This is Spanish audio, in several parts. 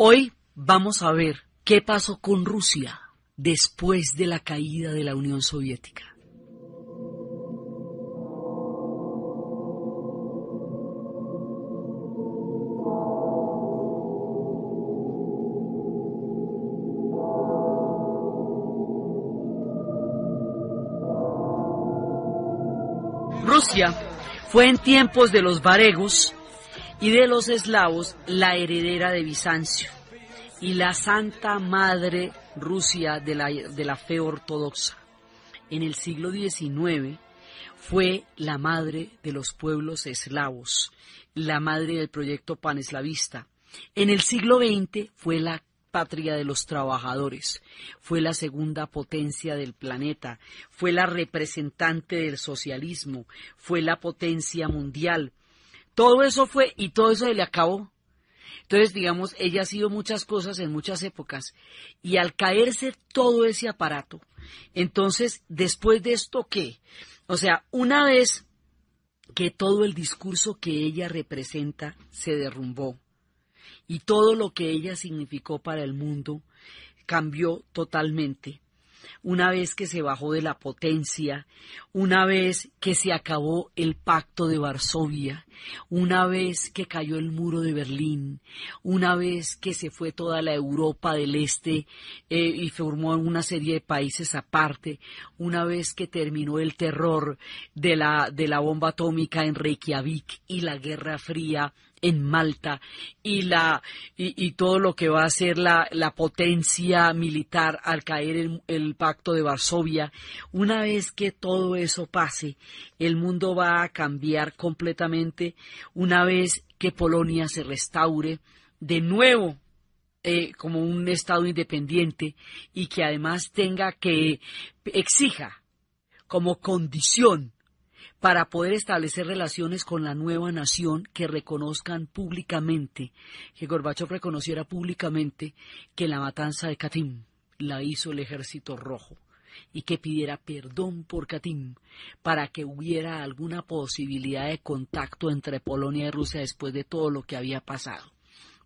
Hoy vamos a ver qué pasó con Rusia después de la caída de la Unión Soviética. Rusia fue en tiempos de los varegos y de los eslavos la heredera de Bizancio y la Santa Madre Rusia de la fe ortodoxa. En el siglo XIX fue la madre de los pueblos eslavos, la madre del proyecto paneslavista. En el siglo XX fue la patria de los trabajadores, fue la segunda potencia del planeta, fue la representante del socialismo, fue la potencia mundial. Todo eso fue y todo eso se le acabó. Entonces, digamos, ella ha sido muchas cosas en muchas épocas y al caerse todo ese aparato, entonces, después de esto, ¿qué? O sea, una vez que todo el discurso que ella representa se derrumbó, y todo lo que ella significó para el mundo cambió totalmente. Una vez que se bajó de la potencia, una vez que se acabó el Pacto de Varsovia, una vez que cayó el muro de Berlín, una vez que se fue toda la Europa del Este y formó una serie de países aparte, una vez que terminó el terror de la bomba atómica en Reykjavik y la Guerra Fría en Malta y todo lo que va a ser la potencia militar al caer el Pacto de Varsovia. Una vez que todo eso pase, el mundo va a cambiar completamente. Una vez que Polonia se restaure de nuevo como un estado independiente y que además exija como condición para poder establecer relaciones con la nueva nación que reconozcan públicamente, que Gorbachov reconociera públicamente que la matanza de Katyn la hizo el Ejército Rojo y que pidiera perdón por Katyn para que hubiera alguna posibilidad de contacto entre Polonia y Rusia después de todo lo que había pasado.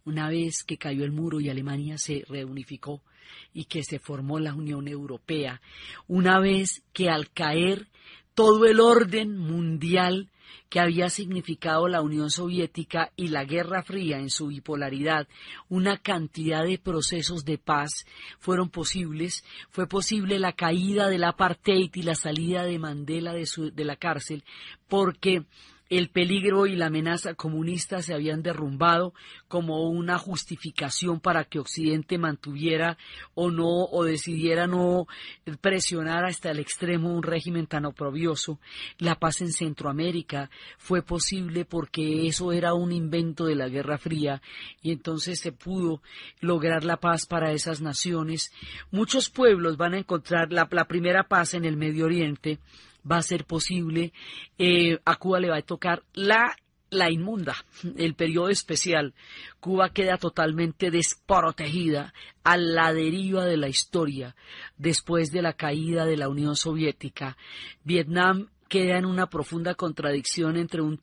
Una vez que cayó el muro y Alemania se reunificó y que se formó la Unión Europea, una vez que al caer todo el orden mundial que había significado la Unión Soviética y la Guerra Fría en su bipolaridad, una cantidad de procesos de paz fueron posibles. Fue posible la caída del apartheid y la salida de Mandela de la cárcel, porque el peligro y la amenaza comunista se habían derrumbado como una justificación para que Occidente mantuviera o decidiera no presionar hasta el extremo un régimen tan oprobioso. La paz en Centroamérica fue posible porque eso era un invento de la Guerra Fría y entonces se pudo lograr la paz para esas naciones. Muchos pueblos van a encontrar la primera paz en el Medio Oriente. Va a ser posible, a Cuba le va a tocar la inmunda, el periodo especial. Cuba queda totalmente desprotegida a la deriva de la historia después de la caída de la Unión Soviética. Vietnam queda en una profunda contradicción entre un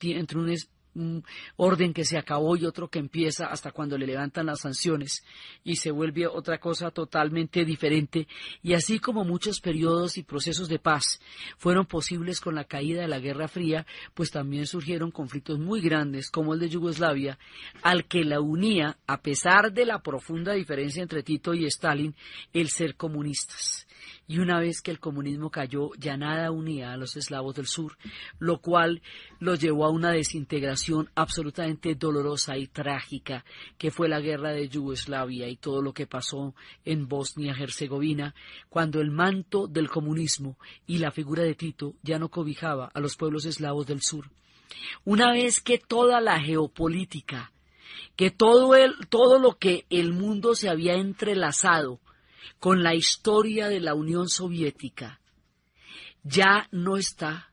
orden que se acabó y otro que empieza hasta cuando le levantan las sanciones y se vuelve otra cosa totalmente diferente. Y así como muchos periodos y procesos de paz fueron posibles con la caída de la Guerra Fría, pues también surgieron conflictos muy grandes como el de Yugoslavia, al que la unía, a pesar de la profunda diferencia entre Tito y Stalin, el ser comunistas. Y una vez que el comunismo cayó, ya nada unía a los eslavos del sur, lo cual los llevó a una desintegración absolutamente dolorosa y trágica, que fue la guerra de Yugoslavia y todo lo que pasó en Bosnia-Herzegovina, cuando el manto del comunismo y la figura de Tito ya no cobijaba a los pueblos eslavos del sur. Una vez que toda la geopolítica, que todo lo que el mundo se había entrelazado con la historia de la Unión Soviética, ya no está,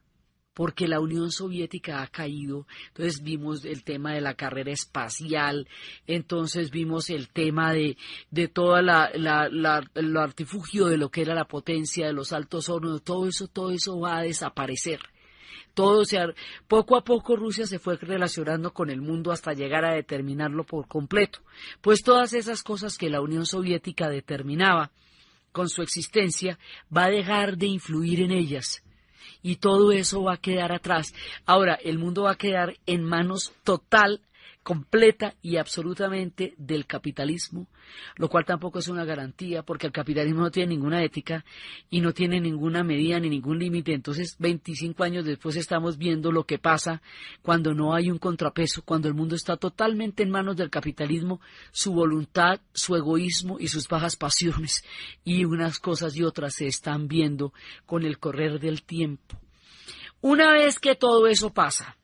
porque la Unión Soviética ha caído. Entonces vimos el tema de la carrera espacial, entonces vimos el tema de todo el artifugio de lo que era la potencia de los altos hornos, todo eso va a desaparecer. Poco a poco Rusia se fue relacionando con el mundo hasta llegar a determinarlo por completo. Pues todas esas cosas que la Unión Soviética determinaba con su existencia va a dejar de influir en ellas. Y todo eso va a quedar atrás. Ahora, el mundo va a quedar en manos total, completa y absolutamente del capitalismo, lo cual tampoco es una garantía, porque el capitalismo no tiene ninguna ética y no tiene ninguna medida ni ningún límite. Entonces, 25 años después estamos viendo lo que pasa cuando no hay un contrapeso, cuando el mundo está totalmente en manos del capitalismo, su voluntad, su egoísmo y sus bajas pasiones, y unas cosas y otras se están viendo con el correr del tiempo. Una vez que todo eso pasa,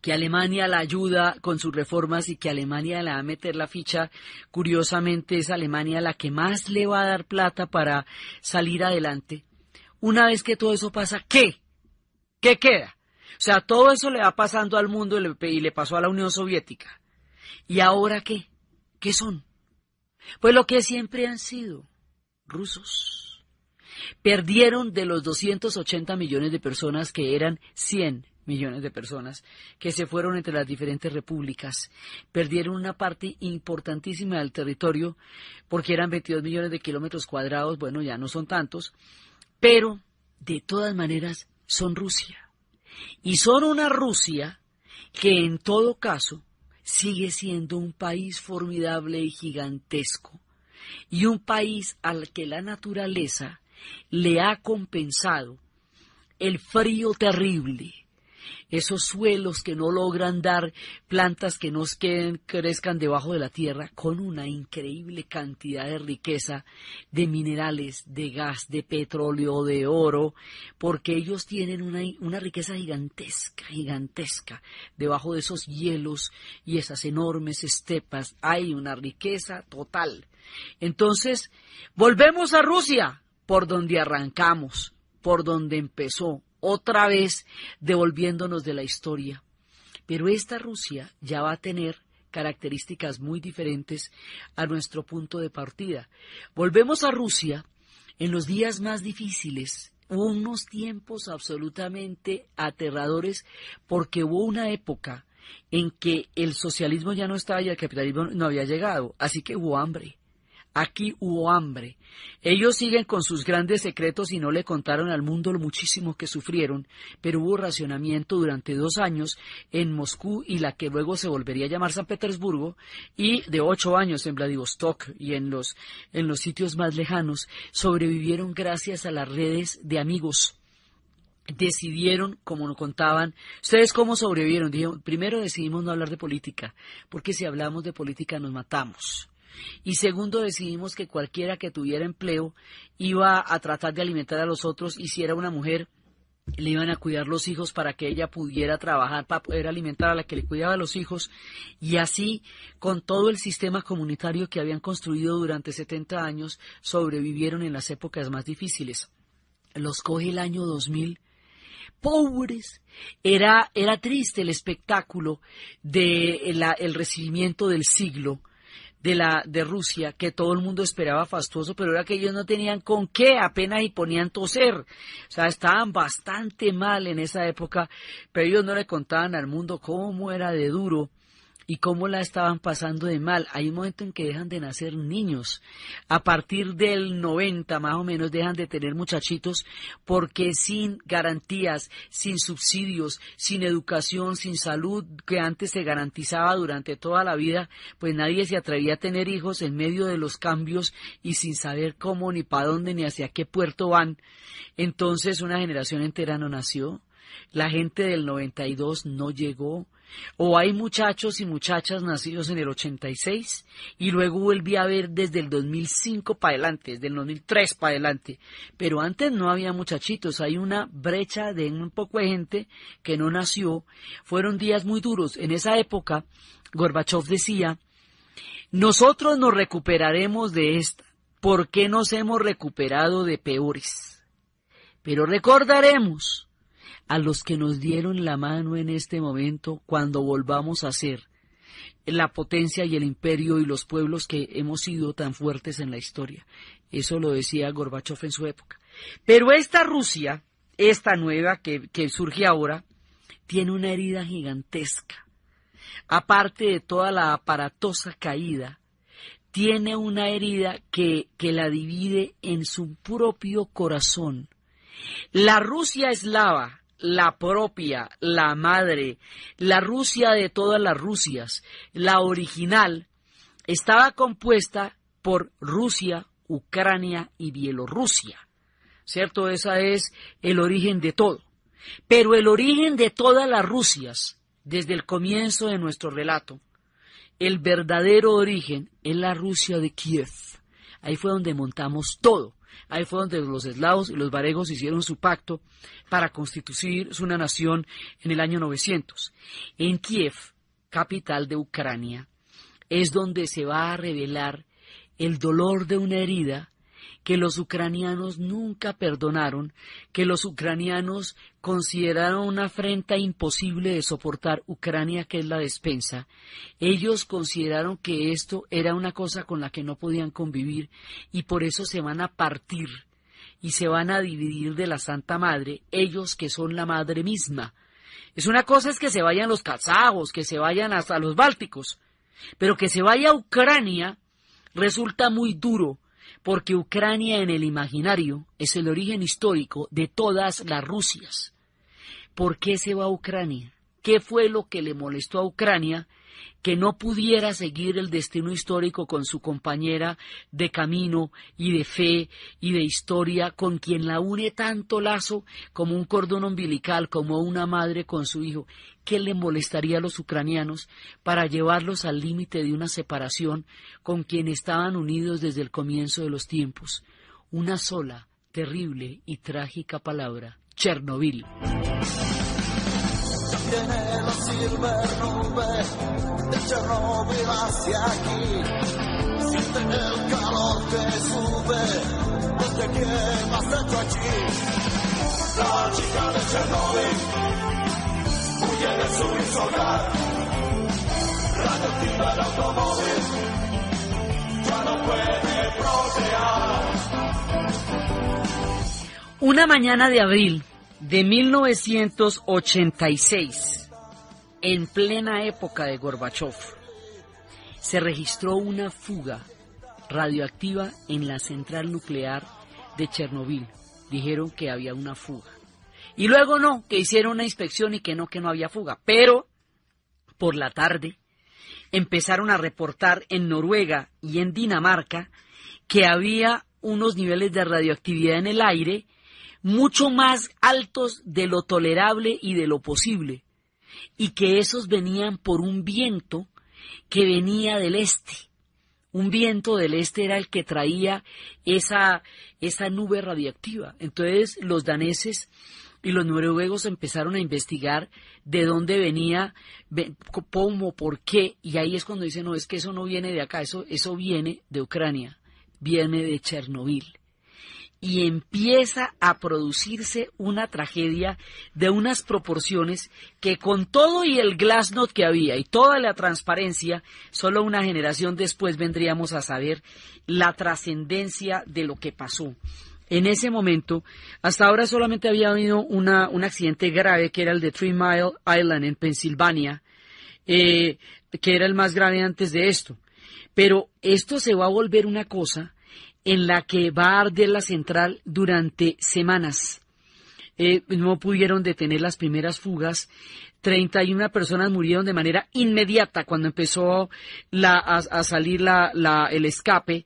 que Alemania la ayuda con sus reformas y que Alemania le va a meter la ficha, curiosamente es Alemania la que más le va a dar plata para salir adelante. Una vez que todo eso pasa, ¿qué? ¿Qué queda? O sea, todo eso le va pasando al mundo y le pasó a la Unión Soviética. ¿Y ahora qué? ¿Qué son? Pues lo que siempre han sido, rusos. Perdieron de los 280 millones de personas que eran 100 millones de personas que se fueron entre las diferentes repúblicas. Perdieron una parte importantísima del territorio porque eran 22 millones de kilómetros cuadrados, bueno, ya no son tantos, pero de todas maneras son Rusia. Y son una Rusia que en todo caso sigue siendo un país formidable y gigantesco, y un país al que la naturaleza le ha compensado el frío terrible, esos suelos que no logran dar plantas que no crezcan debajo de la tierra, con una increíble cantidad de riqueza de minerales, de gas, de petróleo, de oro, porque ellos tienen una riqueza gigantesca, debajo de esos hielos y esas enormes estepas, hay una riqueza total. Entonces, volvemos a Rusia, por donde arrancamos, por donde empezó, otra vez devolviéndonos de la historia. Pero esta Rusia ya va a tener características muy diferentes a nuestro punto de partida. Volvemos a Rusia en los días más difíciles. Hubo unos tiempos absolutamente aterradores porque hubo una época en que el socialismo ya no estaba y el capitalismo no había llegado, así que hubo hambre. Aquí hubo hambre. Ellos siguen con sus grandes secretos y no le contaron al mundo lo muchísimo que sufrieron, pero hubo racionamiento durante 2 años en Moscú y la que luego se volvería a llamar San Petersburgo, y de 8 años en Vladivostok y en los sitios más lejanos. Sobrevivieron gracias a las redes de amigos. Decidieron, como nos contaban, ¿ustedes cómo sobrevivieron? Dijeron, primero decidimos no hablar de política, porque si hablamos de política nos matamos. Y segundo, decidimos que cualquiera que tuviera empleo iba a tratar de alimentar a los otros, y si era una mujer, le iban a cuidar los hijos para que ella pudiera trabajar, para poder alimentar a la que le cuidaba a los hijos, y así, con todo el sistema comunitario que habían construido durante 70 años, sobrevivieron en las épocas más difíciles. Los coge el año 2000, pobres. Era triste el espectáculo el recibimiento del siglo de Rusia, que todo el mundo esperaba fastuoso, pero era que ellos no tenían con qué, apenas y ponían toser. O sea, estaban bastante mal en esa época, pero ellos no le contaban al mundo cómo era de duro y cómo la estaban pasando de mal. Hay un momento en que dejan de nacer niños. A partir del 90, más o menos, dejan de tener muchachitos, porque sin garantías, sin subsidios, sin educación, sin salud, que antes se garantizaba durante toda la vida, pues nadie se atrevía a tener hijos en medio de los cambios y sin saber cómo, ni para dónde, ni hacia qué puerto van. Entonces una generación entera no nació. La gente del 92 no llegó. O hay muchachos y muchachas nacidos en el 86 y luego volví a ver desde el 2005 para adelante, desde el 2003 para adelante, pero antes no había muchachitos. Hay una brecha de un poco de gente que no nació. Fueron días muy duros. En esa época Gorbachov decía, nosotros nos recuperaremos de esta, ¿por qué nos hemos recuperado de peores? Pero recordaremos a los que nos dieron la mano en este momento cuando volvamos a ser la potencia y el imperio y los pueblos que hemos sido tan fuertes en la historia. Eso lo decía Gorbachov en su época. Pero esta Rusia esta nueva que surge ahora, tiene una herida gigantesca. Aparte de toda la aparatosa caída, tiene una herida que la divide en su propio corazón. La Rusia eslava, la propia, la madre, la Rusia de todas las Rusias, la original, estaba compuesta por Rusia, Ucrania y Bielorrusia, ¿cierto? Ese es el origen de todo. Pero el origen de todas las Rusias, desde el comienzo de nuestro relato, el verdadero origen es la Rusia de Kiev. Ahí fue donde montamos todo. Ahí fue donde los eslavos y los varegos hicieron su pacto para constituir una nación en el año 900. En Kiev, capital de Ucrania, es donde se va a revelar el dolor de una herida que los ucranianos nunca perdonaron, que los ucranianos consideraron una afrenta imposible de soportar. Ucrania, que es la despensa, ellos consideraron que esto era una cosa con la que no podían convivir y por eso se van a partir y se van a dividir de la Santa Madre, ellos que son la Madre misma. Es una cosa es que se vayan los kazajos, que se vayan hasta los bálticos, pero que se vaya a Ucrania resulta muy duro, porque Ucrania en el imaginario es el origen histórico de todas las Rusias. ¿Por qué se va a Ucrania? ¿Qué fue lo que le molestó a Ucrania que no pudiera seguir el destino histórico con su compañera de camino y de fe y de historia, con quien la une tanto lazo como un cordón umbilical, como una madre con su hijo? ¿Qué le molestaría a los ucranianos para llevarlos al límite de una separación con quien estaban unidos desde el comienzo de los tiempos? Una sola, terrible y trágica palabra: Chernobyl. Viene la silver nube de Chernobyl hacia aquí. Siente el calor que sube desde que has hecho allí. La chica de Chernobyl huye de su hogar. Radioactiva el automóvil, ya no puede procrear. Una mañana de abril de 1986, en plena época de Gorbachov, se registró una fuga radioactiva en la central nuclear de Chernobyl. Dijeron que había una fuga. Y luego no, que hicieron una inspección y que no había fuga. Pero por la tarde empezaron a reportar en Noruega y en Dinamarca que había unos niveles de radioactividad en el aire mucho más altos de lo tolerable y de lo posible, y que esos venían por un viento que venía del este. Un viento del este era el que traía esa nube radiactiva. Entonces los daneses y los noruegos empezaron a investigar de dónde venía, cómo, por qué, y ahí es cuando dicen, no, es que eso no viene de acá, eso viene de Ucrania, viene de Chernobyl. Y empieza a producirse una tragedia de unas proporciones que, con todo y el glasnost que había y toda la transparencia, solo una generación después vendríamos a saber la trascendencia de lo que pasó. En ese momento, hasta ahora solamente había habido un accidente grave, que era el de 3 Mile Island en Pensilvania, que era el más grave antes de esto. Pero esto se va a volver una cosa en la que va a arder la central durante semanas. No pudieron detener las primeras fugas. 31 personas murieron de manera inmediata cuando empezó a salir el escape.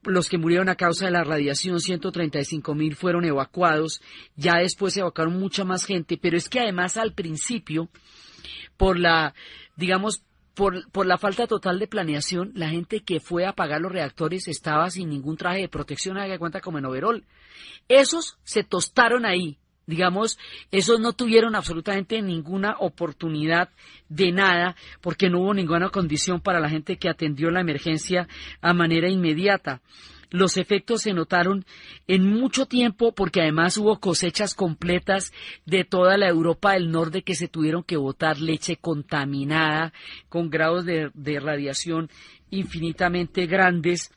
Los que murieron a causa de la radiación, 135,000 fueron evacuados. Ya después se evacuaron mucha más gente, pero es que además al principio, por la falta total de planeación, la gente que fue a apagar los reactores estaba sin ningún traje de protección, haga cuenta, como en overol. Esos se tostaron ahí, esos no tuvieron absolutamente ninguna oportunidad de nada, porque no hubo ninguna condición para la gente que atendió la emergencia a manera inmediata. Los efectos se notaron en mucho tiempo, porque además hubo cosechas completas de toda la Europa del Norte que se tuvieron que botar leche contaminada con grados de radiación infinitamente grandes.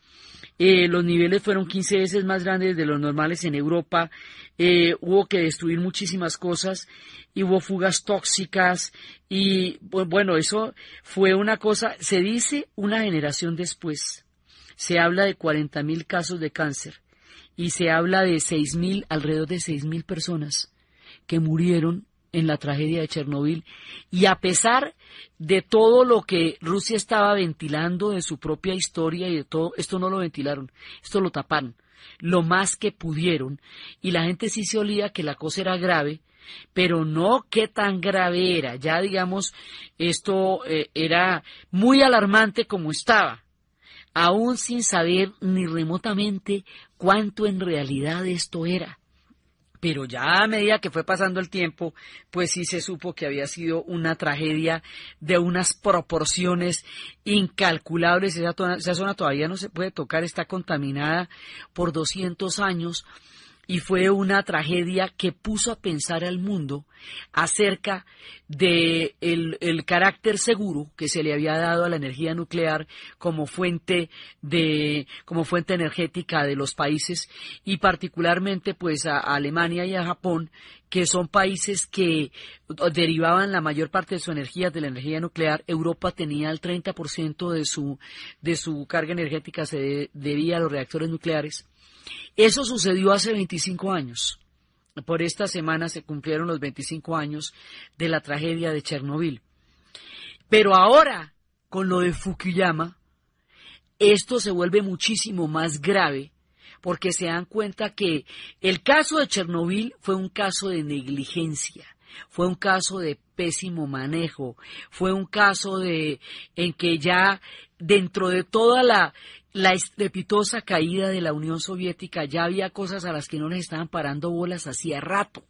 los niveles fueron 15 veces más grandes de los normales en Europa, hubo que destruir muchísimas cosas, y hubo fugas tóxicas, y bueno, eso fue una cosa, se dice una generación después, se habla de 40.000 casos de cáncer, y se habla de 6.000, alrededor de 6.000 personas que murieron en la tragedia de Chernobyl, y a pesar de todo lo que Rusia estaba ventilando de su propia historia y de todo, esto no lo ventilaron, esto lo taparon, lo más que pudieron, y la gente sí se olía que la cosa era grave, pero no qué tan grave era, ya digamos, esto era muy alarmante como estaba, aún sin saber ni remotamente cuánto en realidad esto era. Pero ya a medida que fue pasando el tiempo, pues sí se supo que había sido una tragedia de unas proporciones incalculables. Esa zona todavía no se puede tocar, está contaminada por 200 años. Y fue una tragedia que puso a pensar al mundo acerca de el carácter seguro que se le había dado a la energía nuclear como fuente energética de los países, y particularmente pues a Alemania y a Japón, que son países que derivaban la mayor parte de su energía de la energía nuclear. Europa tenía el 30% de su carga energética se debía a los reactores nucleares. Eso sucedió hace 25 años. Por esta semana se cumplieron los 25 años de la tragedia de Chernobyl. Pero ahora, con lo de Fukuyama, esto se vuelve muchísimo más grave, porque se dan cuenta que el caso de Chernobyl fue un caso de negligencia, fue un caso de pésimo manejo, fue un caso en que ya dentro de toda la estrepitosa caída de la Unión Soviética ya había cosas a las que no les estaban parando bolas hacía rato.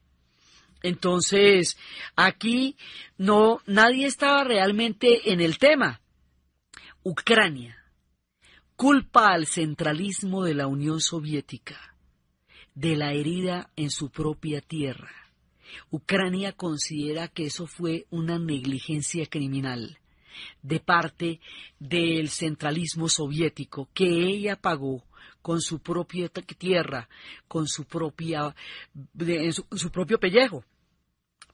Entonces, aquí nadie estaba realmente en el tema. Ucrania culpa al centralismo de la Unión Soviética de la herida en su propia tierra. Ucrania considera que eso fue una negligencia criminal de parte del centralismo soviético, que ella pagó con su propia tierra, con su propio pellejo.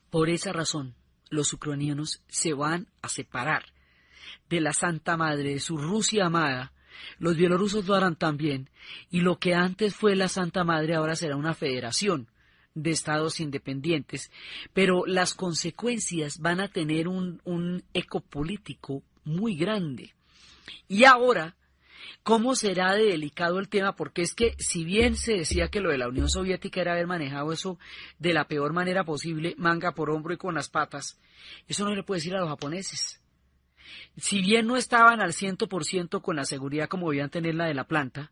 Por esa razón, los ucranianos se van a separar de la Santa Madre, de su Rusia amada. Los bielorrusos lo harán también, y lo que antes fue la Santa Madre ahora será una federación de estados independientes, pero las consecuencias van a tener un eco político muy grande. Y ahora, ¿cómo será de delicado el tema? Porque es que si bien se decía que lo de la Unión Soviética era haber manejado eso de la peor manera posible, manga por hombro y con las patas, eso no le puede decir a los japoneses. Si bien no estaban al 100% con la seguridad como debían tenerla de la planta,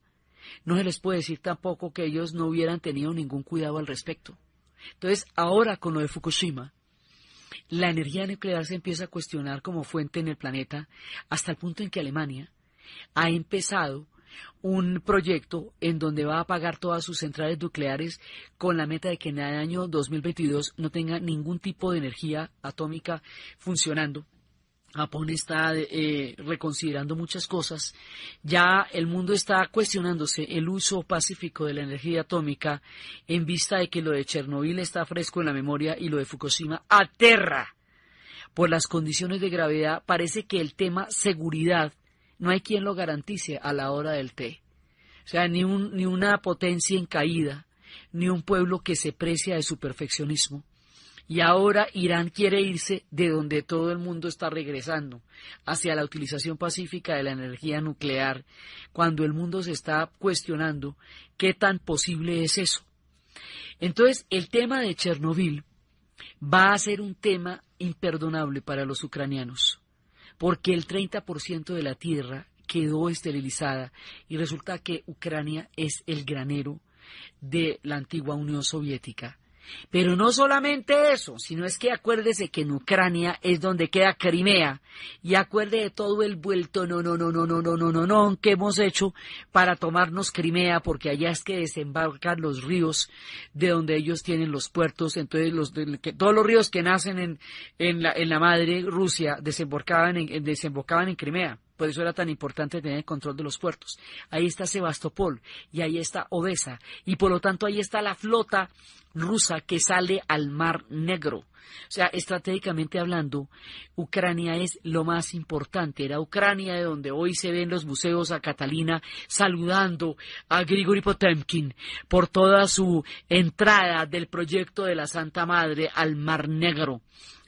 no se les puede decir tampoco que ellos no hubieran tenido ningún cuidado al respecto. Entonces, ahora con lo de Fukushima, la energía nuclear se empieza a cuestionar como fuente en el planeta, hasta el punto en que Alemania ha empezado un proyecto en donde va a apagar todas sus centrales nucleares con la meta de que en el año 2022 no tenga ningún tipo de energía atómica funcionando. Japón está reconsiderando muchas cosas. Ya el mundo está cuestionándose el uso pacífico de la energía atómica en vista de que lo de Chernobyl está fresco en la memoria y lo de Fukushima aterra por las condiciones de gravedad. Parece que el tema seguridad no hay quien lo garantice a la hora del té. O sea, ni una potencia en caída, ni un pueblo que se precia de su perfeccionismo. Y ahora Irán quiere irse de donde todo el mundo está regresando, hacia la utilización pacífica de la energía nuclear, cuando el mundo se está cuestionando qué tan posible es eso. Entonces, el tema de Chernobyl va a ser un tema imperdonable para los ucranianos, porque el 30% de la tierra quedó esterilizada y resulta que Ucrania es el granero de la antigua Unión Soviética. Pero no solamente eso, sino es que acuérdese que en Ucrania es donde queda Crimea, y acuerde de todo el vuelto no que hemos hecho para tomarnos Crimea, porque allá es que desembarcan los ríos de donde ellos tienen los puertos. Entonces todos los ríos que nacen en la madre Rusia desembocaban en Crimea. Por eso era tan importante tener el control de los puertos. Ahí está Sebastopol y ahí está Odesa. Y por lo tanto ahí está la flota rusa que sale al Mar Negro. O sea, estratégicamente hablando, Ucrania es lo más importante. Era Ucrania de donde hoy se ven los buceos a Catalina saludando a Grigori Potemkin por toda su entrada del proyecto de la Santa Madre al Mar Negro.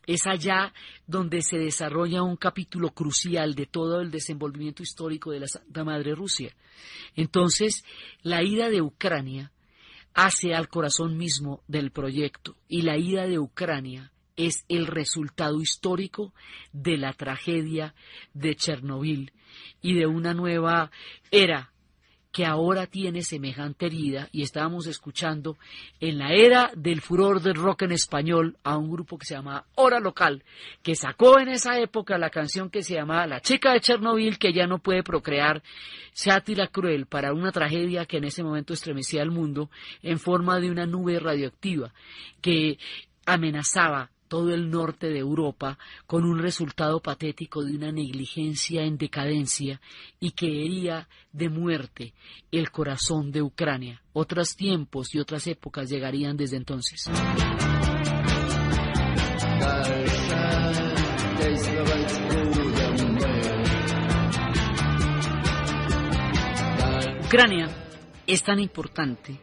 Es allá donde se desarrolla un capítulo crucial de todo el desenvolvimiento histórico de la Santa Madre Rusia. Entonces, la ida de Ucrania hace al corazón mismo del proyecto, y la ida de Ucrania es el resultado histórico de la tragedia de Chernobyl y de una nueva era que ahora tiene semejante herida, y estábamos escuchando en la era del furor del rock en español a un grupo que se llama Hora Local, que sacó en esa época la canción que se llamaba La chica de Chernobyl que ya no puede procrear, sátira cruel para una tragedia que en ese momento estremecía al mundo en forma de una nube radioactiva que amenazaba todo el norte de Europa con un resultado patético de una negligencia en decadencia y que hería de muerte el corazón de Ucrania. Otros tiempos y otras épocas llegarían desde entonces. Ucrania es tan importante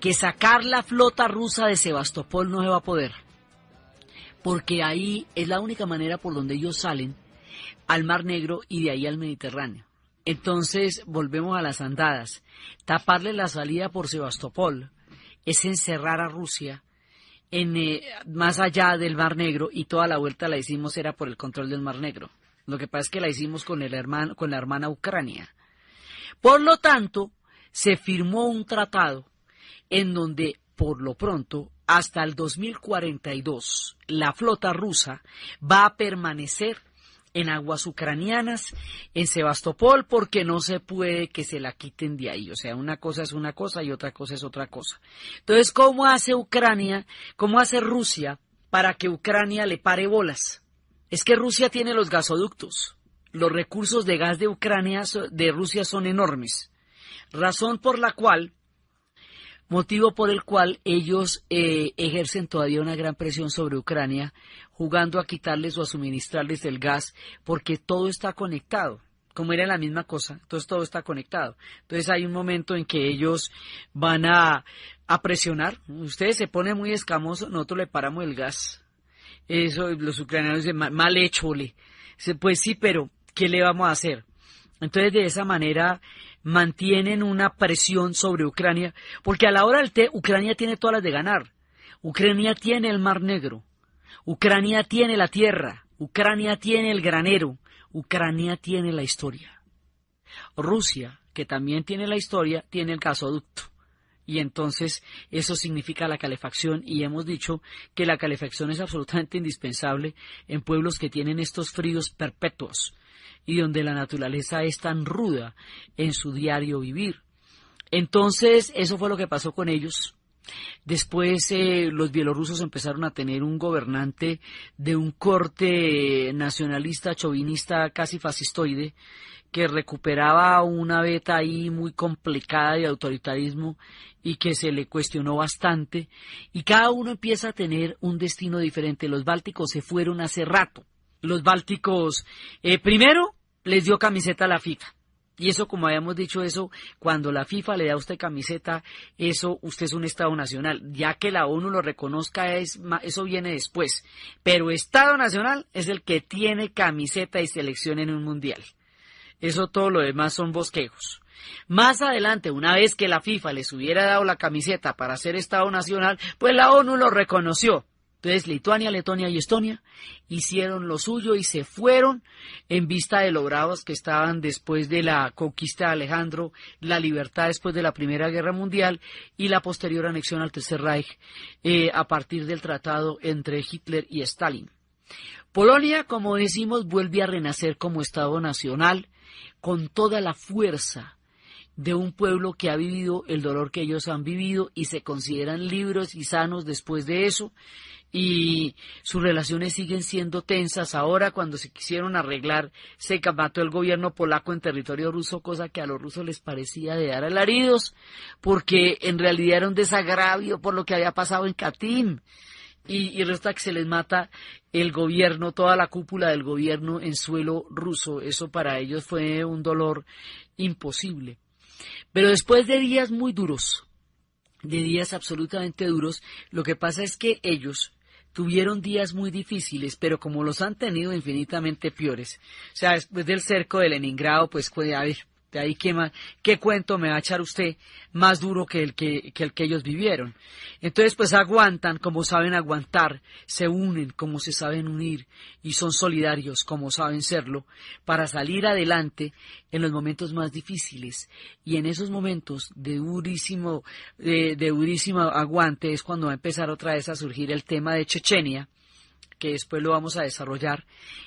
que sacar la flota rusa de Sebastopol no se va a poder, porque ahí es la única manera por donde ellos salen al Mar Negro y de ahí al Mediterráneo. Entonces, volvemos a las andadas. Taparle la salida por Sebastopol es encerrar a Rusia más allá del Mar Negro, y toda la vuelta la hicimos era por el control del Mar Negro. Lo que pasa es que la hicimos con la hermana Ucrania. Por lo tanto, se firmó un tratado en donde, por lo pronto, hasta el 2042, la flota rusa va a permanecer en aguas ucranianas, en Sebastopol, porque no se puede que se la quiten de ahí. O sea, una cosa es una cosa y otra cosa es otra cosa. Entonces, ¿cómo hace Ucrania, cómo hace Rusia para que Ucrania le pare bolas? Es que Rusia tiene los gasoductos. Los recursos de gas de Ucrania, de Rusia, son enormes. Razón por la cual, motivo por el cual ellos ejercen todavía una gran presión sobre Ucrania, jugando a quitarles o a suministrarles el gas, porque todo está conectado. Como era la misma cosa, entonces todo está conectado. Entonces hay un momento en que ellos van a presionar. Ustedes se ponen muy escamosos, nosotros le paramos el gas. Eso los ucranianos dicen, mal hecho, ole. Pues sí, pero ¿qué le vamos a hacer? Entonces de esa manera mantienen una presión sobre Ucrania, porque a la hora del té, Ucrania tiene todas las de ganar. Ucrania tiene el Mar Negro, Ucrania tiene la tierra, Ucrania tiene el granero, Ucrania tiene la historia. Rusia, que también tiene la historia, tiene el gasoducto. Y entonces eso significa la calefacción, y hemos dicho que la calefacción es absolutamente indispensable en pueblos que tienen estos fríos perpetuos y donde la naturaleza es tan ruda en su diario vivir. Entonces, eso fue lo que pasó con ellos. Después los bielorrusos empezaron a tener un gobernante de un corte nacionalista, chauvinista, casi fascistoide, que recuperaba una beta ahí muy complicada de autoritarismo y que se le cuestionó bastante, y cada uno empieza a tener un destino diferente. Los bálticos se fueron hace rato. Los bálticos, primero, les dio camiseta a la FIFA. Y eso, como habíamos dicho, eso, cuando la FIFA le da a usted camiseta, eso, usted es un Estado nacional. Ya que la ONU lo reconozca, eso viene después. Pero Estado nacional es el que tiene camiseta y selección en un mundial. Eso, todo lo demás son bosquejos. Más adelante, una vez que la FIFA les hubiera dado la camiseta para ser Estado nacional, pues la ONU lo reconoció. Entonces Lituania, Letonia y Estonia hicieron lo suyo y se fueron en vista de lo bravos que estaban después de la conquista de Alejandro, la libertad después de la Primera Guerra Mundial y la posterior anexión al Tercer Reich a partir del tratado entre Hitler y Stalin. Polonia, como decimos, vuelve a renacer como Estado nacional con toda la fuerza de un pueblo que ha vivido el dolor que ellos han vivido y se consideran libres y sanos después de eso, y sus relaciones siguen siendo tensas. Ahora, cuando se quisieron arreglar, se mató el gobierno polaco en territorio ruso, cosa que a los rusos les parecía de dar alaridos, porque en realidad era un desagravio por lo que había pasado en Katyn. Y resulta que se les mata el gobierno, toda la cúpula del gobierno en suelo ruso. Eso para ellos fue un dolor imposible. Pero después de días muy duros, de días absolutamente duros, lo que pasa es que ellos tuvieron días muy difíciles, pero como los han tenido infinitamente peores. O sea, después del cerco de Leningrado, pues a ver, de ahí qué cuento me va a echar usted más duro que el que ellos vivieron. Entonces, pues aguantan como saben aguantar, se unen como se saben unir y son solidarios como saben serlo para salir adelante en los momentos más difíciles. Y en esos momentos de durísimo aguante es cuando va a empezar otra vez a surgir el tema de Chechenia, que después lo vamos a desarrollar,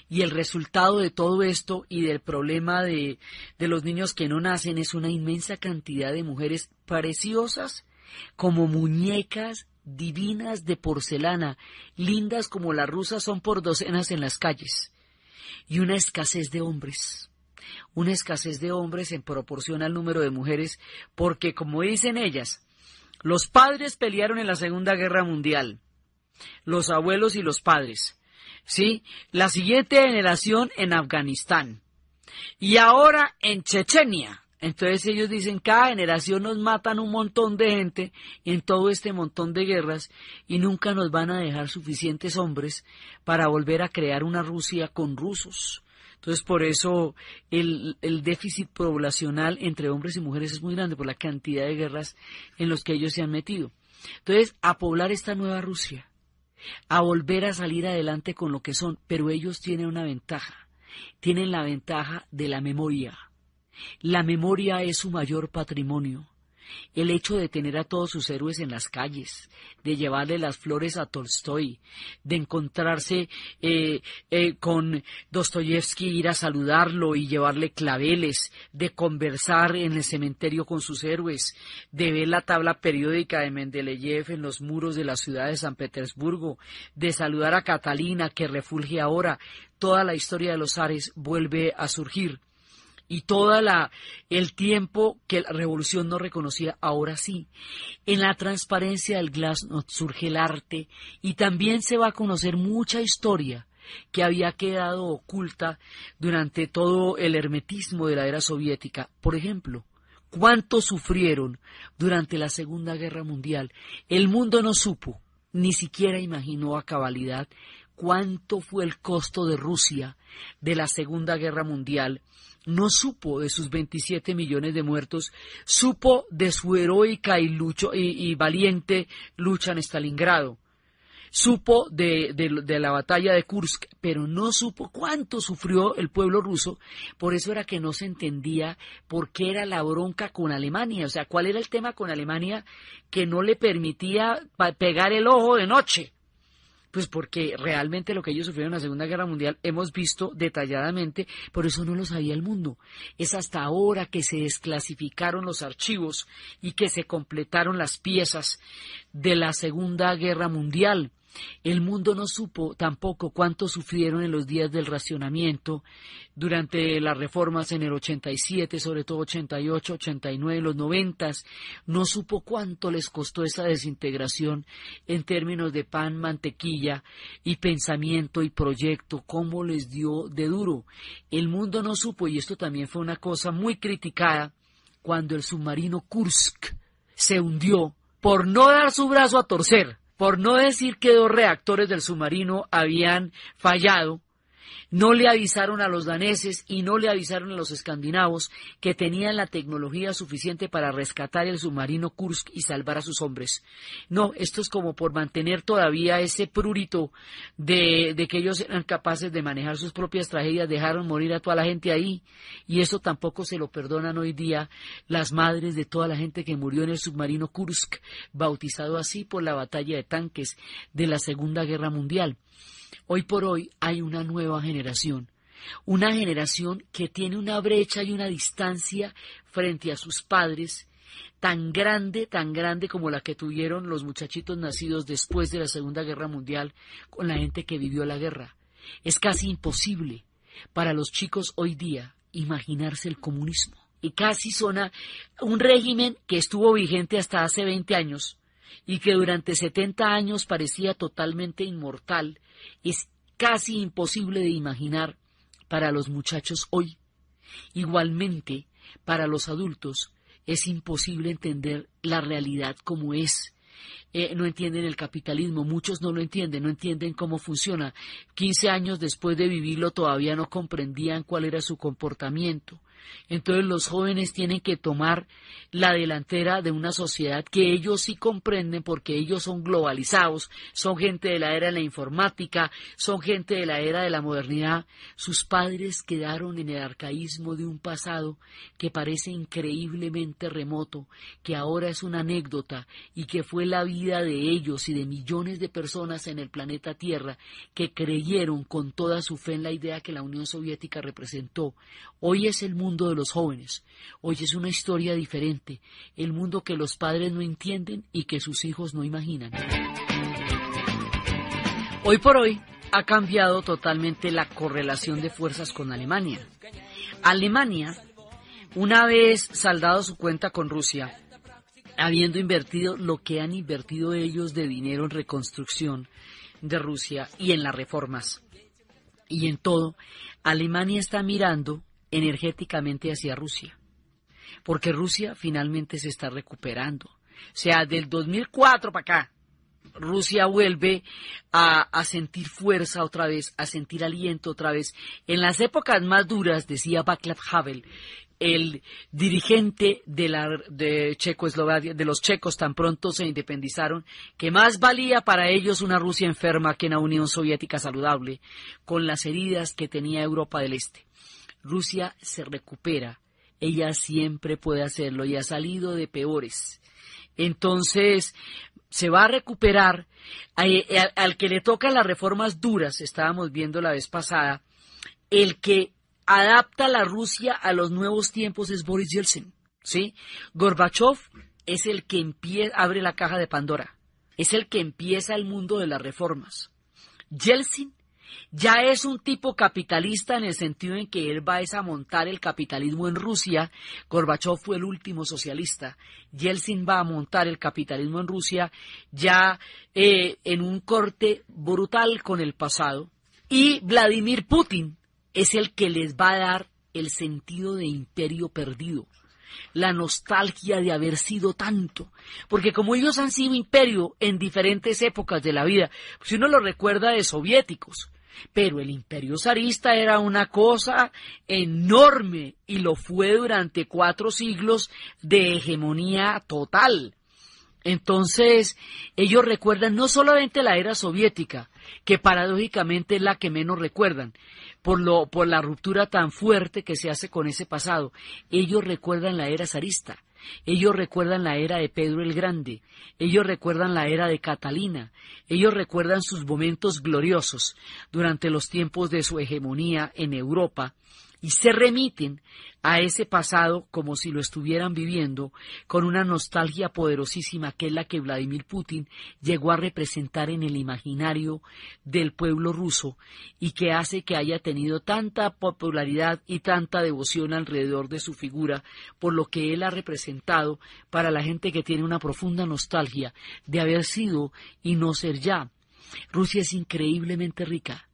y el resultado de todo esto y del problema de los niños que no nacen es una inmensa cantidad de mujeres preciosas, como muñecas divinas de porcelana, lindas como las rusas son por docenas en las calles, y una escasez de hombres en proporción al número de mujeres, porque como dicen ellas, los padres pelearon en la Segunda Guerra Mundial, los abuelos y los padres, ¿sí? La siguiente generación en Afganistán y ahora en Chechenia. Entonces ellos dicen, cada generación nos matan un montón de gente en todo este montón de guerras y nunca nos van a dejar suficientes hombres para volver a crear una Rusia con rusos. Entonces por eso el déficit poblacional entre hombres y mujeres es muy grande por la cantidad de guerras en los que ellos se han metido. Entonces, a poblar esta nueva Rusia, a volver a salir adelante con lo que son, pero ellos tienen una ventaja, tienen la ventaja de la memoria. La memoria es su mayor patrimonio. El hecho de tener a todos sus héroes en las calles, de llevarle las flores a Tolstoy, de encontrarse con Dostoyevsky, ir a saludarlo y llevarle claveles, de conversar en el cementerio con sus héroes, de ver la tabla periódica de Mendeleev en los muros de la ciudad de San Petersburgo, de saludar a Catalina que refulge ahora. Toda la historia de los zares vuelve a surgir. Y todo el tiempo que la revolución no reconocía, ahora sí. En la transparencia del glasnost surge el arte y también se va a conocer mucha historia que había quedado oculta durante todo el hermetismo de la era soviética. Por ejemplo, ¿cuánto sufrieron durante la Segunda Guerra Mundial? El mundo no supo, ni siquiera imaginó a cabalidad cuánto fue el costo de Rusia de la Segunda Guerra Mundial. No supo de sus 27 millones de muertos, supo de su heroica y valiente lucha en Stalingrado, supo de la batalla de Kursk, pero no supo cuánto sufrió el pueblo ruso. Por eso era que no se entendía por qué era la bronca con Alemania, o sea, cuál era el tema con Alemania que no le permitía pegar el ojo de noche. Pues porque realmente lo que ellos sufrieron en la Segunda Guerra Mundial hemos visto detalladamente, por eso no lo sabía el mundo. Es hasta ahora que se desclasificaron los archivos y que se completaron las piezas de la Segunda Guerra Mundial. El mundo no supo tampoco cuánto sufrieron en los días del racionamiento durante las reformas en el 87, sobre todo 88, 89, los 90. No supo cuánto les costó esa desintegración en términos de pan, mantequilla y pensamiento y proyecto, cómo les dio de duro. El mundo no supo, y esto también fue una cosa muy criticada, cuando el submarino Kursk se hundió por no dar su brazo a torcer. Por no decir que 2 reactores del submarino habían fallado, no le avisaron a los daneses y no le avisaron a los escandinavos que tenían la tecnología suficiente para rescatar el submarino Kursk y salvar a sus hombres. No, esto es como por mantener todavía ese prurito de que ellos eran capaces de manejar sus propias tragedias, dejaron morir a toda la gente ahí, y eso tampoco se lo perdonan hoy día las madres de toda la gente que murió en el submarino Kursk, bautizado así por la batalla de tanques de la Segunda Guerra Mundial. Hoy por hoy hay una nueva generación una generación que tiene una brecha y una distancia frente a sus padres tan grande como la que tuvieron los muchachitos nacidos después de la Segunda Guerra Mundial con la gente que vivió la guerra. Es casi imposible para los chicos hoy día imaginarse el comunismo. Y casi suena un régimen que estuvo vigente hasta hace 20 años y que durante 70 años parecía totalmente inmortal. Es casi imposible de imaginar para los muchachos hoy. Igualmente, para los adultos, es imposible entender la realidad como es. No entienden el capitalismo, muchos no lo entienden, no entienden cómo funciona. 15 años después de vivirlo todavía no comprendían cuál era su comportamiento. Entonces los jóvenes tienen que tomar la delantera de una sociedad que ellos sí comprenden porque ellos son globalizados, son gente de la era de la informática, son gente de la era de la modernidad. Sus padres quedaron en el arcaísmo de un pasado que parece increíblemente remoto, que ahora es una anécdota y que fue la vida de ellos y de millones de personas en el planeta Tierra que creyeron con toda su fe en la idea que la Unión Soviética representó. Hoy es el mundo de los jóvenes, hoy es una historia diferente, el mundo que los padres no entienden y que sus hijos no imaginan. Hoy por hoy ha cambiado totalmente la correlación de fuerzas con Alemania. Alemania, una vez saldado su cuenta con Rusia, habiendo invertido lo que han invertido ellos de dinero en reconstrucción de Rusia y en las reformas y en todo, Alemania está mirando energéticamente hacia Rusia, porque Rusia finalmente se está recuperando. O sea, del 2004 para acá, Rusia vuelve a sentir fuerza otra vez, a sentir aliento otra vez. En las épocas más duras, decía Václav Havel, el dirigente de Checoslovaquia, de los checos tan pronto se independizaron, que más valía para ellos una Rusia enferma que una Unión Soviética saludable, con las heridas que tenía Europa del Este. Rusia se recupera, ella siempre puede hacerlo y ha salido de peores. Entonces, se va a recuperar. Al que le tocan las reformas duras, estábamos viendo la vez pasada, el que adapta la Rusia a los nuevos tiempos es Boris Yeltsin, ¿sí? Gorbachov es el que abre la caja de Pandora, es el que empieza el mundo de las reformas. Yeltsin ya es un tipo capitalista en el sentido en que él va a montar el capitalismo en Rusia. Gorbachov fue el último socialista. Yeltsin va a montar el capitalismo en Rusia ya en un corte brutal con el pasado. Y Vladimir Putin es el que les va a dar el sentido de imperio perdido, la nostalgia de haber sido tanto, porque como ellos han sido imperio en diferentes épocas de la vida, pues uno lo recuerda de soviéticos, pero el imperio zarista era una cosa enorme y lo fue durante 4 siglos de hegemonía total. Entonces, ellos recuerdan no solamente la era soviética, que paradójicamente es la que menos recuerdan, por la ruptura tan fuerte que se hace con ese pasado. Ellos recuerdan la era zarista, ellos recuerdan la era de Pedro el Grande, ellos recuerdan la era de Catalina, ellos recuerdan sus momentos gloriosos durante los tiempos de su hegemonía en Europa, y se remiten a ese pasado como si lo estuvieran viviendo con una nostalgia poderosísima que es la que Vladimir Putin llegó a representar en el imaginario del pueblo ruso y que hace que haya tenido tanta popularidad y tanta devoción alrededor de su figura por lo que él ha representado para la gente que tiene una profunda nostalgia de haber sido y no ser ya. Rusia es increíblemente rica.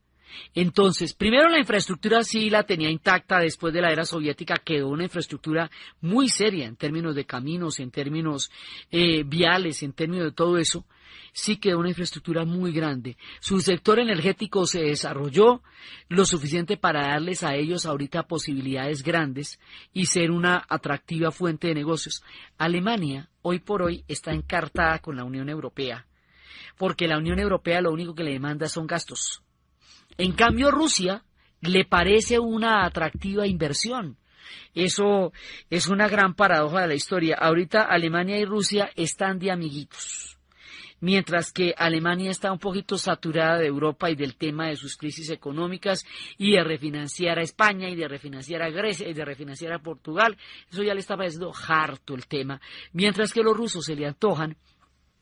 Entonces, primero la infraestructura sí la tenía intacta después de la era soviética, quedó una infraestructura muy seria en términos de caminos, en términos viales, en términos de todo eso, sí quedó una infraestructura muy grande. Su sector energético se desarrolló lo suficiente para darles a ellos ahorita posibilidades grandes y ser una atractiva fuente de negocios. Alemania, hoy por hoy, está encartada con la Unión Europea, porque la Unión Europea lo único que le demanda son gastos. En cambio, Rusia le parece una atractiva inversión. Eso es una gran paradoja de la historia. Ahorita Alemania y Rusia están de amiguitos. mientras que Alemania está un poquito saturada de Europa y del tema de sus crisis económicas y de refinanciar a España y de refinanciar a Grecia y de refinanciar a Portugal. Eso ya le está pareciendo harto el tema, mientras que a los rusos se le antojan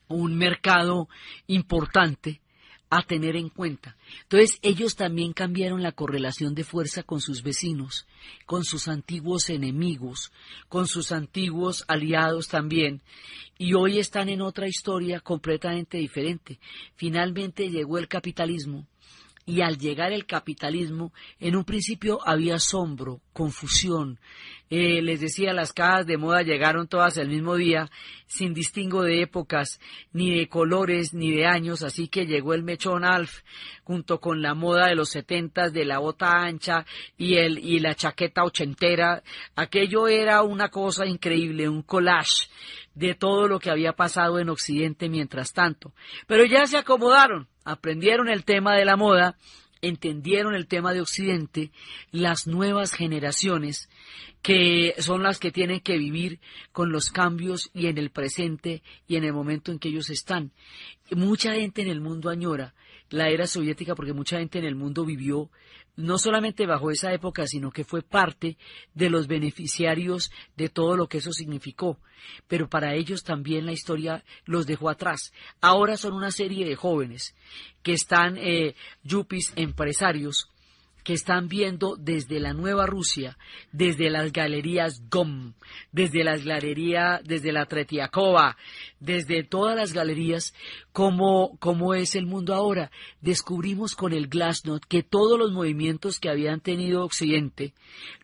un mercado importante a tener en cuenta. Entonces ellos también cambiaron la correlación de fuerza con sus vecinos, con sus antiguos enemigos, con sus antiguos aliados también, y hoy están en otra historia completamente diferente. Finalmente llegó el capitalismo, y al llegar el capitalismo, en un principio había asombro, confusión. Les decía, las cajas de moda llegaron todas el mismo día, sin distingo de épocas, ni de colores, ni de años, así que llegó el mechón Alf, junto con la moda de los 70 de la bota ancha y la chaqueta ochentera. Aquello era una cosa increíble, un collage de todo lo que había pasado en Occidente mientras tanto. Pero ya se acomodaron, aprendieron el tema de la moda, entendieron el tema de Occidente, las nuevas generaciones, que son las que tienen que vivir con los cambios y en el presente y en el momento en que ellos están. Mucha gente en el mundo añora la era soviética porque mucha gente en el mundo vivió no solamente bajo esa época, sino que fue parte de los beneficiarios de todo lo que eso significó. Pero para ellos también la historia los dejó atrás. Ahora son una serie de jóvenes que están, yuppies, empresarios, que están viendo desde la nueva Rusia, desde las galerías GOM, desde la Tretiakova, desde todas las galerías, cómo es el mundo ahora. Descubrimos con el Glasnost que todos los movimientos que habían tenido Occidente,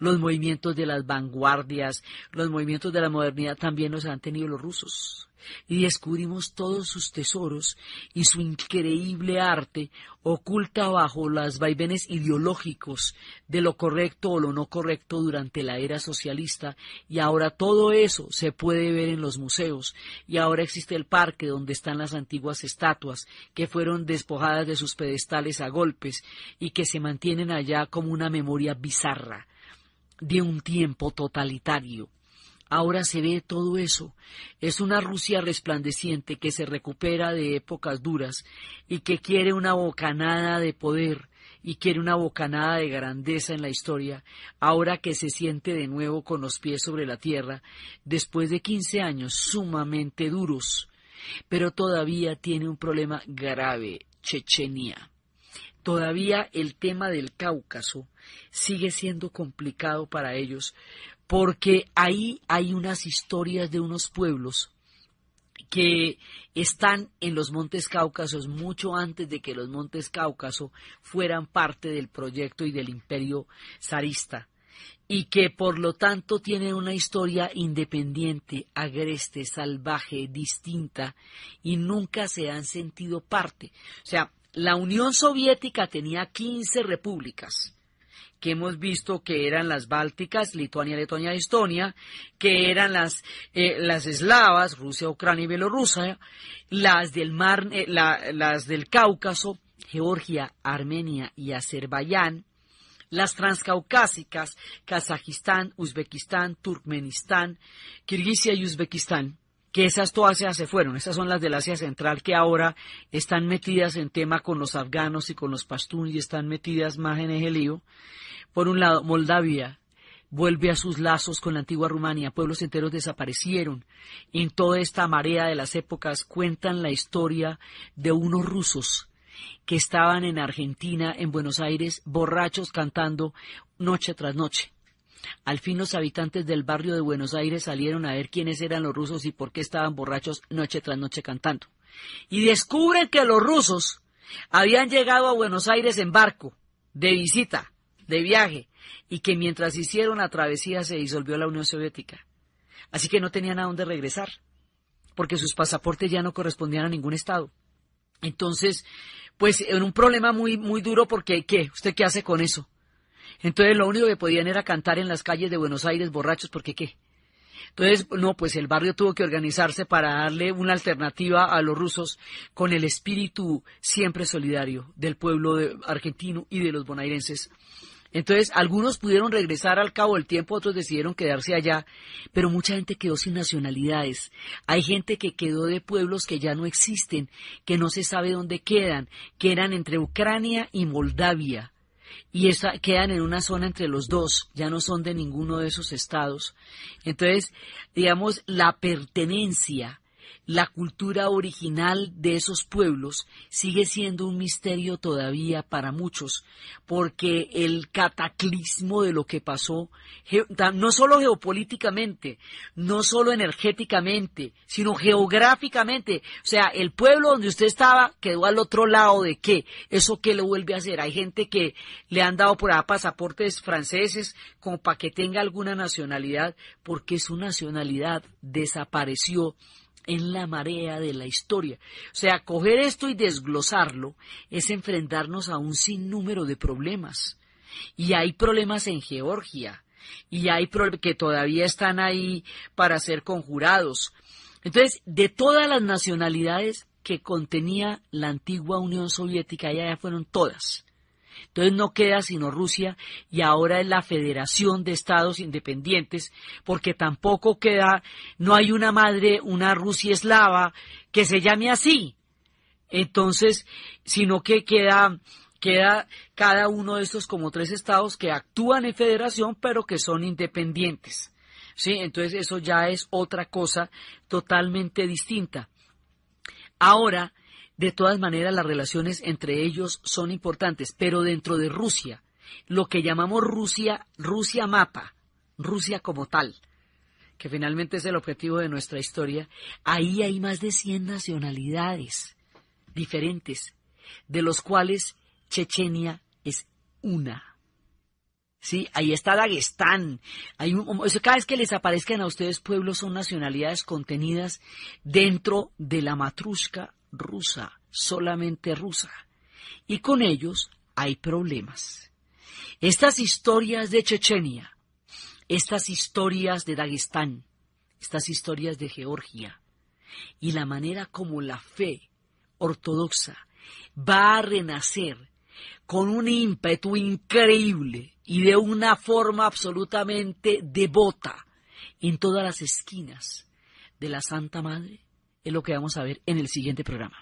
los movimientos de las vanguardias, los movimientos de la modernidad, también los han tenido los rusos. Y descubrimos todos sus tesoros y su increíble arte oculta bajo los vaivenes ideológicos de lo correcto o lo no correcto durante la era socialista, y ahora todo eso se puede ver en los museos, y ahora existe el parque donde están las antiguas estatuas que fueron despojadas de sus pedestales a golpes y que se mantienen allá como una memoria bizarra de un tiempo totalitario. Ahora se ve todo eso. Es una Rusia resplandeciente que se recupera de épocas duras y que quiere una bocanada de poder y quiere una bocanada de grandeza en la historia, ahora que se siente de nuevo con los pies sobre la tierra, después de 15 años sumamente duros. Pero todavía tiene un problema grave, Chechenia. Todavía el tema del Cáucaso sigue siendo complicado para ellos, porque ahí hay unas historias de unos pueblos que están en los Montes Cáucasos mucho antes de que los Montes Cáucaso fueran parte del proyecto y del imperio zarista, y que por lo tanto tienen una historia independiente, agreste, salvaje, distinta, y nunca se han sentido parte. O sea, la Unión Soviética tenía 15 repúblicas, que hemos visto que eran las bálticas, Lituania, Letonia, Estonia, que eran las eslavas, Rusia, Ucrania y Bielorrusia, las del mar, las del Cáucaso, Georgia, Armenia y Azerbaiyán, las transcaucásicas, Kazajistán, Uzbekistán, Turkmenistán, Kirguisia y Uzbekistán, que esas todas se fueron. Esas son las del Asia Central, que ahora están metidas en tema con los afganos y con los pashtunes y están metidas más en ese lío. Por un lado, Moldavia vuelve a sus lazos con la antigua Rumania, pueblos enteros desaparecieron. En toda esta marea de las épocas cuentan la historia de unos rusos que estaban en Argentina, en Buenos Aires, borrachos cantando noche tras noche. Al fin los habitantes del barrio de Buenos Aires salieron a ver quiénes eran los rusos y por qué estaban borrachos noche tras noche cantando. Y descubren que los rusos habían llegado a Buenos Aires en barco, de visita, de viaje, y que mientras hicieron la travesía se disolvió la Unión Soviética. Así que no tenían a dónde regresar, porque sus pasaportes ya no correspondían a ningún estado. Entonces, pues en un problema muy, muy duro, porque ¿qué? ¿Usted qué hace con eso? Entonces lo único que podían era cantar en las calles de Buenos Aires borrachos, ¿porque qué? Entonces, no, pues el barrio tuvo que organizarse para darle una alternativa a los rusos con el espíritu siempre solidario del pueblo argentino y de los bonaerenses. Entonces, algunos pudieron regresar al cabo del tiempo, otros decidieron quedarse allá, pero mucha gente quedó sin nacionalidades. Hay gente que quedó de pueblos que ya no existen, que no se sabe dónde quedan, que eran entre Ucrania y Moldavia, y quedan en una zona entre los dos, ya no son de ninguno de esos estados. Entonces, digamos, la pertenencia, la cultura original de esos pueblos sigue siendo un misterio todavía para muchos, porque el cataclismo de lo que pasó, no solo geopolíticamente, no solo energéticamente, sino geográficamente, o sea, el pueblo donde usted estaba quedó al otro lado de qué, eso qué lo vuelve a hacer. Hay gente que le han dado por ahí pasaportes franceses como para que tenga alguna nacionalidad, porque su nacionalidad desapareció en la marea de la historia. O sea, coger esto y desglosarlo es enfrentarnos a un sinnúmero de problemas. Y hay problemas en Georgia, y hay que todavía están ahí para ser conjurados. Entonces, de todas las nacionalidades que contenía la antigua Unión Soviética, ya fueron todas. Entonces no queda sino Rusia, y ahora es la Federación de Estados Independientes, porque tampoco queda, no hay una madre, una Rusia eslava que se llame así. Entonces, sino que queda cada uno de estos como 3 estados que actúan en federación, pero que son independientes. ¿Sí? Entonces eso ya es otra cosa totalmente distinta. Ahora, de todas maneras, las relaciones entre ellos son importantes, pero dentro de Rusia, lo que llamamos Rusia mapa, Rusia como tal, que finalmente es el objetivo de nuestra historia, ahí hay más de 100 nacionalidades diferentes, de los cuales Chechenia es una. Sí, ahí está Daguestán. Cada vez que les aparezcan a ustedes pueblos, son nacionalidades contenidas dentro de la matrushka rusa, solamente rusa, y con ellos hay problemas. Estas historias de Chechenia, estas historias de Daguestán, estas historias de Georgia, y la manera como la fe ortodoxa va a renacer con un ímpetu increíble y de una forma absolutamente devota en todas las esquinas de la Santa Madre, es lo que vamos a ver en el siguiente programa.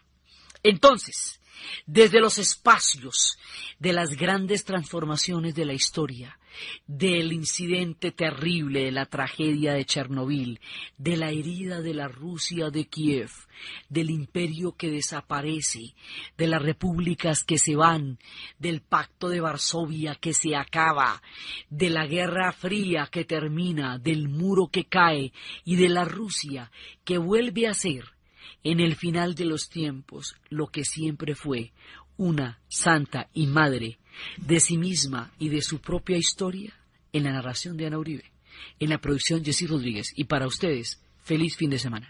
Entonces, desde los espacios de las grandes transformaciones de la historia, del incidente terrible de la tragedia de Chernobyl, de la herida de la Rusia de Kiev, del imperio que desaparece, de las repúblicas que se van, del pacto de Varsovia que se acaba, de la Guerra Fría que termina, del muro que cae y de la Rusia que vuelve a ser, en el final de los tiempos, lo que siempre fue, una santa y madre de sí misma y de su propia historia, en la narración de Ana Uribe, en la producción Jessy Rodríguez. Y para ustedes, feliz fin de semana.